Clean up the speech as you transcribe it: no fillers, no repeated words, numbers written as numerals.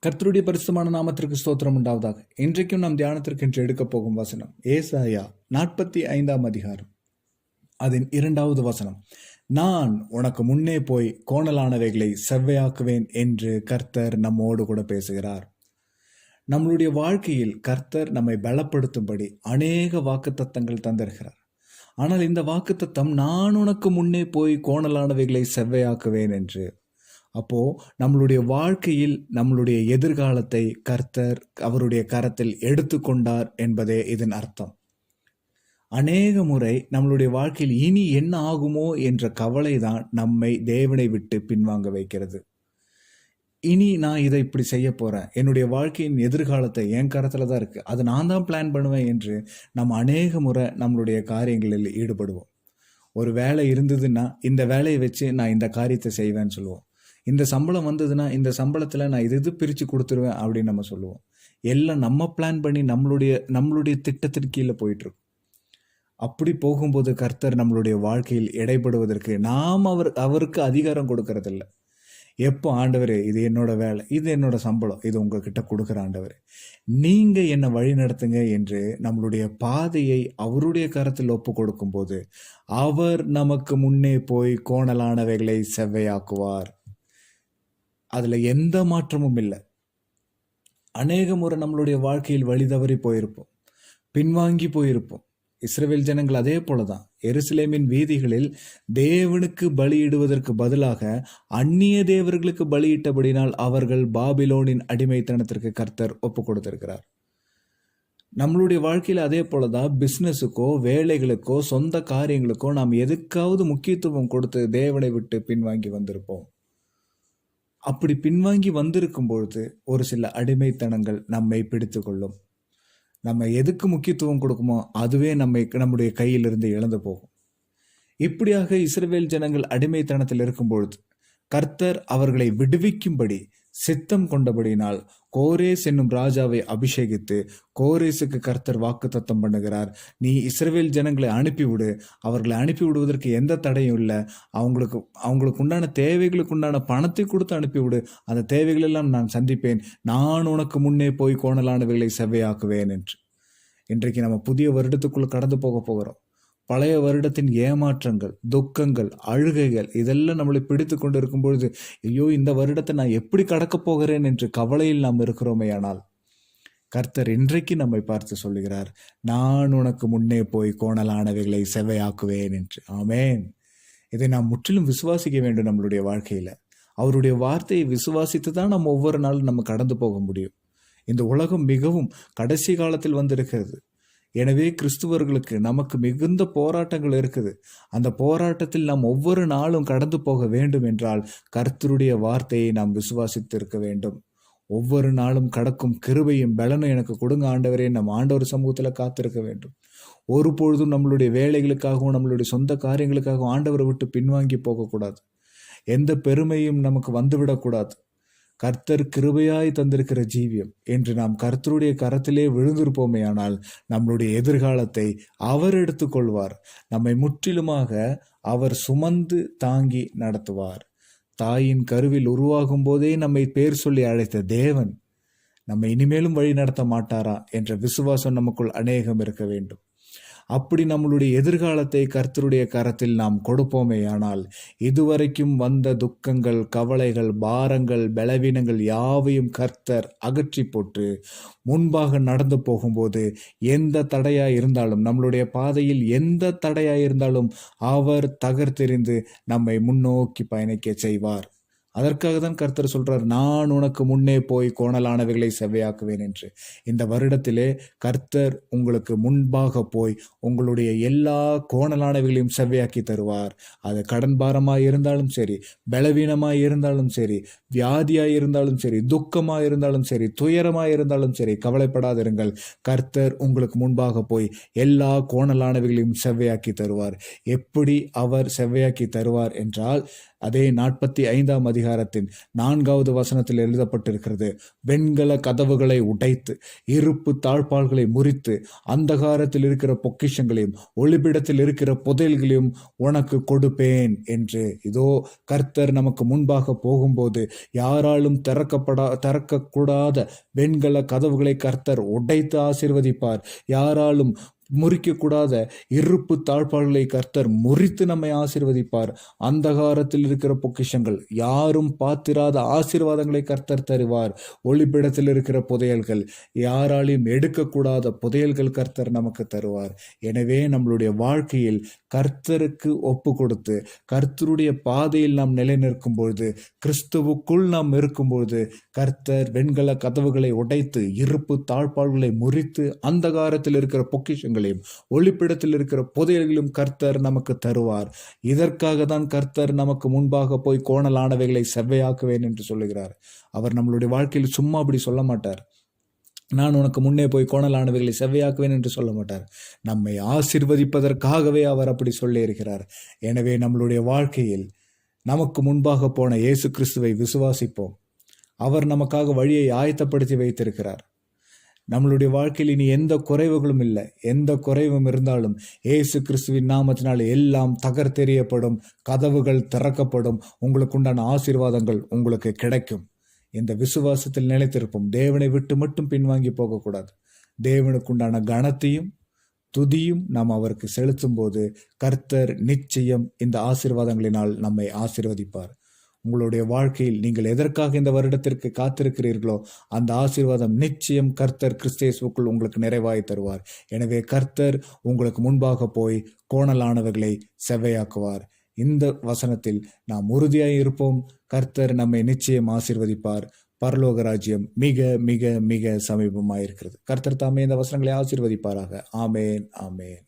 கர்த்தருடைய பரிசுத்தமான நாமத்திற்கு ஸ்தோத்திரம் உண்டாவதாக. இன்றைக்கும் நாம் தியானத்திற்கு என்று எடுக்கப் போகும் வசனம் ஏசாயா 45 அதிகாரம், அதன் 2வது வசனம். நான் உனக்கு முன்னே போய் கோணலானவைகளை செவ்வையாக்குவேன் என்று கர்த்தர் நம்மோடு கூட பேசுகிறார். நம்மளுடைய வாழ்க்கையில் கர்த்தர் நம்மை பலப்படுத்தும்படி அநேக வாக்குத்தத்தங்கள் தந்திருக்கிறார். ஆனால் இந்த வாக்குத்தத்தம் நான் உனக்கு முன்னே போய் கோணலானவைகளை செவ்வையாக்குவேன் என்று. அப்போ நம்மளுடைய வாழ்க்கையில் நம்மளுடைய எதிர்காலத்தை கர்த்தர் அவருடைய கரத்தில் எடுத்துக்கொண்டார் என்பதே இதன் அர்த்தம். அநேக முறை நம்மளுடைய வாழ்க்கையில் இனி என்ன ஆகுமோ என்ற கவலை தான் நம்மை தேவனை விட்டு பின்வாங்க வைக்கிறது. இனி நான் இதை இப்படி செய்ய போறேன், என்னுடைய வாழ்க்கையின் எதிர்காலத்தை என் கரத்துல தான் இருக்கு, அதை நான் தான் பிளான் பண்ணுவேன் என்று நம்ம அநேக முறை நம்மளுடைய காரியங்களில் ஈடுபடுவோம். ஒரு வேலை இருந்ததுன்னா இந்த வேலையை வச்சு நான் இந்த காரியத்தை செய்வேன்னு சொல்லுவோம். இந்த சம்பளம் வந்ததுன்னா இந்த சம்பளத்தில் நான் இது பிரித்து கொடுத்துருவேன் அப்படின்னு நம்ம சொல்லுவோம். எல்லாம் நம்ம பிளான் பண்ணி நம்மளுடைய திட்டத்திற்கு கீழே போயிட்டுருக்கோம். அப்படி போகும்போது கர்த்தர் நம்மளுடைய வாழ்க்கையில் இடைப்படுவதற்கு நாம் அவருக்கு அதிகாரம் கொடுக்கறதில்ல. எப்போ ஆண்டவரே இது என்னோட வேலை, இது என்னோட சம்பளம், இது உங்ககிட்ட கொடுக்குற ஆண்டவரே, நீங்க என்னை வழி நடத்துங்க என்று நம்மளுடைய பாதையை அவருடைய கரத்தில் ஒப்பு கொடுக்கும் போது அவர் நமக்கு முன்னே போய் கோணலானவைகளை செவ்வையாக்குவார். அதுல எந்த மாற்றமும் இல்லை. அநேக முறை நம்மளுடைய வாழ்க்கையில் வழி தவறி போயிருப்போம், பின்வாங்கி போயிருப்போம். இஸ்ரவேல் ஜனங்கள் அதே போலதான். எருசலேமின் வீதிகளில் தேவனுக்கு பலியிடுவதற்கு பதிலாக அந்நிய தேவர்களுக்கு பலியிட்டபடினால் அவர்கள் பாபிலோனின் அடிமைத்தனத்திற்கு கர்த்தர் ஒப்பு கொடுத்திருக்கிறார். நம்மளுடைய வாழ்க்கையில அதே போலதான். பிசினஸுக்கோ வேலைகளுக்கோ சொந்த காரியங்களுக்கோ நாம் எதுக்காவது முக்கியத்துவம் கொடுத்து தேவனை விட்டு பின்வாங்கி வந்திருப்போம். அப்படி பின்வாங்கி வந்திருக்கும் பொழுது ஒரு சில அடிமைத்தனங்கள் நம்மை பிடித்து கொள்ளும். நம்ம எதுக்கு முக்கியத்துவம் கொடுக்குமோ அதுவே நம்முடைய கையிலிருந்து இழந்து போகும். இப்படியாக இஸ்ரவேல் ஜனங்கள் அடிமைத்தனத்தில் இருக்கும் பொழுது கர்த்தர் அவர்களை விடுவிக்கும்படி சித்தம் கொண்டபடியினால் கோரேஸ் என்னும் ராஜாவை அபிஷேகித்து கோரேசுக்கு கர்த்தர் வாக்குத்தத்தம் பண்ணுகிறார். நீ இஸ்ரவேல் ஜனங்களை அனுப்பிவிடு, அவர்களை அனுப்பி விடுவதற்கு எந்த தடையும் இல்லை, அவங்களுக்கு உண்டான தேவைகளுக்கு உண்டான பணத்தை கொடுத்து அனுப்பிவிடு, அந்த தேவைகளெல்லாம் நான் சந்திப்பேன், நான் உனக்கு முன்னே போய் கோணலானவைகளை செவ்வையாக்குவேன் என்று. இன்றைக்கு நம்ம புதிய வருடத்துக்குள்ள கடந்து போகிறோம். பழைய வருடத்தின் ஏமாற்றங்கள், துக்கங்கள், அழுகைகள் இதெல்லாம் நம்மளை பிடித்து கொண்டு இருக்கும் பொழுது ஐயோ இந்த வருடத்தை நான் எப்படி கடக்கப் போகிறேன் என்று கவலையில் நாம் இருக்கிறோமே. ஆனால் கர்த்தர் இன்றைக்கு நம்மை பார்த்து சொல்லுகிறார், நான் உனக்கு முன்னே போய் கோணலானவைகளை செவ்வையாக்குவேன் என்று. ஆமேன். இதை நாம் முற்றிலும் விசுவாசிக்க வேண்டும். நம்மளுடைய வாழ்க்கையில அவருடைய வார்த்தையை விசுவாசித்து தான் நம்ம ஒவ்வொரு நாளும் நம்ம கடந்து போக முடியும். இந்த உலகம் மிகவும் கடைசி காலத்தில் வந்திருக்கிறது. எனவே கிறிஸ்துவர்களுக்கு நமக்கு மிகுந்த போராட்டங்கள் இருக்குது. அந்த போராட்டத்தில் நாம் ஒவ்வொரு நாளும் கடந்து போக வேண்டும் என்றால் கர்த்தருடைய வார்த்தையை நாம் விசுவாசித்து இருக்க வேண்டும். ஒவ்வொரு நாளும் கடக்கும் கிருபையும் பலனும் எனக்கு கொடுங்க ஆண்டவரே, நம் ஆண்டவர் சமூகத்தில் காத்திருக்க வேண்டும். ஒரு பொழுதும் நம்மளுடைய வேலைகளுக்காகவும் நம்மளுடைய சொந்த காரியங்களுக்காகவும் ஆண்டவரை விட்டு பின்வாங்கி போகக்கூடாது. எந்த பெருமையும் நமக்கு வந்துவிடக்கூடாது. கர்த்தர் கிருபையாய் தந்திருக்கிற ஜீவியம் என்று நாம் கர்த்தருடைய கரத்திலே விழுந்திருப்போமே ஆனால் நம்மளுடைய எதிர்காலத்தை அவர் எடுத்துக்கொள்வார். நம்மை முற்றிலுமாக அவர் சுமந்து தாங்கி நடத்துவார். தாயின் கருவில் உருவாகும் போதே நம்மை பேர் சொல்லி அழைத்த தேவன் நம்மை இனிமேலும் வழி நடத்த மாட்டாரா என்ற விசுவாசம் நமக்குள் அநேகம் இருக்க வேண்டும். அப்படி நம்மளுடைய எதிர்காலத்தை கர்த்தருடைய கரத்தில் நாம் கொடுப்போமே ஆனால் இதுவரைக்கும் வந்த துக்கங்கள், கவலைகள், பாரங்கள், பலவீனங்கள் யாவையும் கர்த்தர் அகற்றி போட்டு முன்பாக நடந்து போகும்போது எந்த தடையாய் இருந்தாலும், நம்மளுடைய பாதையில் எந்த தடையாய் இருந்தாலும் அவர் தகர்த்தெறிந்து நம்மை முன்னோக்கி பயணிக்க செய்வார். அதற்காக தான் கர்த்தர் சொல்றார், நான் உனக்கு முன்னே போய் கோணலானவைகளை செவ்வையாக்குவேன் என்று. இந்த வருடத்திலே கர்த்தர் உங்களுக்கு முன்பாக போய் உங்களுடைய எல்லா கோணலானவைகளையும் செவ்வையாக்கி தருவார். அது கடன் பாரமாய் இருந்தாலும் சரி, பலவீனமாய் இருந்தாலும் சரி, வியாதியாய் இருந்தாலும் சரி, துக்கமாய் இருந்தாலும் சரி, துயரமாய் இருந்தாலும் சரி, கவலைப்படாதிருங்கள். கர்த்தர் உங்களுக்கு முன்பாக போய் எல்லா கோணலானவைகளையும் செவ்வையாக்கி தருவார். எப்படி அவர் செவ்வையாக்கி தருவார் என்றால், அதே 45ஆம் அதிகாரத்தின் 4வது வசனத்தில் எழுதப்பட்டிருக்கிறது, வெண்கல கதவுகளை உடைத்து இருப்பு தாழ்பால்களை முறித்து அந்தகாரத்தில் இருக்கிற பொக்கிஷங்களையும் ஒளிபிடத்தில் இருக்கிற புதையல்களையும் உனக்கு கொடுப்பேன் என்று. இதோ கர்த்தர் நமக்கு முன்பாக போகும்போது யாராலும் திறக்கக்கூடாத வெண்கல கதவுகளை கர்த்தர் உடைத்து ஆசீர்வதிப்பார். யாராலும் முறிக்கக்கூடாத இருப்பு தாழ்பால்களை கர்த்தர் முறித்து நம்மை ஆசீர்வதிப்பார். அந்தகாரத்தில் இருக்கிற பொக்கிஷங்கள், யாரும் பார்த்திராத ஆசீர்வாதங்களை கர்த்தர் தருவார். ஒளிப்பிடத்தில் இருக்கிற புதையல்கள், யாராலையும் எடுக்கக்கூடாத புதையல்கள் கர்த்தர் நமக்கு தருவார். எனவே நம்மளுடைய வாழ்க்கையில் கர்த்தருக்கு ஒப்பு கொடுத்து கர்த்தருடைய பாதையில் நாம் நிலை நிற்கும் பொழுது, கிறிஸ்துவுக்குள் நாம் இருக்கும்பொழுது, கர்த்தர் வெண்கல கதவுகளை உடைத்து இருப்பு தாழ்பால்களை முறித்து அந்தகாரத்தில் இருக்கிற பொக்கிஷங்களையும் ஒளிப்பிடத்தில் இருக்கிற புதையல்களும் கர்த்தர் நமக்கு தருவார். இதற்காக தான் கர்த்தர் நமக்கு முன்பாக போய் கோணலானவைகளை செவ்வையாக்குவேன் என்று சொல்லுகிறார். அவர் நம்மளுடைய வாழ்க்கையில் சும்மா அப்படி சொல்ல மாட்டார். நான் உனக்கு முன்னே போய் கோணலானவைகளை செவ்வையாக்குவேன் என்று சொல்ல மாட்டார். நம்மை ஆசீர்வதிப்பதற்காகவே அவர் அப்படி சொல்லி இருக்கிறார். எனவே நம்மளுடைய வாழ்க்கையில் நமக்கு முன்பாக போன இயேசு கிறிஸ்துவை விசுவாசிப்போம். அவர் நமக்காக வழியை ஆயத்தப்படுத்தி வைத்திருக்கிறார். நம்மளுடைய வாழ்க்கையில் இனி எந்த குறைவுகளும் இல்லை. எந்த குறைவும் இருந்தாலும் இயேசு கிறிஸ்துவின் நாமத்தினால் எல்லாம் தகர்த்தெறியப்படும், கதவுகள் திறக்கப்படும், உங்களுக்குண்டான ஆசீர்வாதங்கள் உங்களுக்கு கிடைக்கும். இந்த விசுவாசத்தில் நிலைத்திருப்போம். தேவனை விட்டு மட்டும் பின்வாங்கி போகக்கூடாது. தேவனுக்குண்டான கனத்தையும் துதியும் நாம் அவருக்கு செலுத்தும் போது கர்த்தர் நிச்சயம் இந்த ஆசீர்வாதங்களினால் நம்மை ஆசீர்வதிப்பார். உங்களுடைய வாழ்க்கையில் நீங்கள் எதற்காக இந்த வருடத்திற்கு காத்திருக்கிறீர்களோ அந்த ஆசீர்வாதம் நிச்சயம் கர்த்தர் கிறிஸ்தேசுக்குள் உங்களுக்கு நிறைவாய் தருவார். எனவே கர்த்தர் உங்களுக்கு முன்பாக போய் கோணலானவர்களை செவ்வையாக்குவார். இந்த வசனத்தில் நாம் உறுதியாய் இருப்போம். கர்த்தர் நம்மை நிச்சயம் ஆசீர்வதிப்பார். பரலோக ராஜ்யம் மிக மிக மிக சமீபமாயிருக்கிறது. கர்த்தர் தாமே இந்த வசனங்களை ஆசீர்வதிப்பாராக. ஆமேன், ஆமேன்.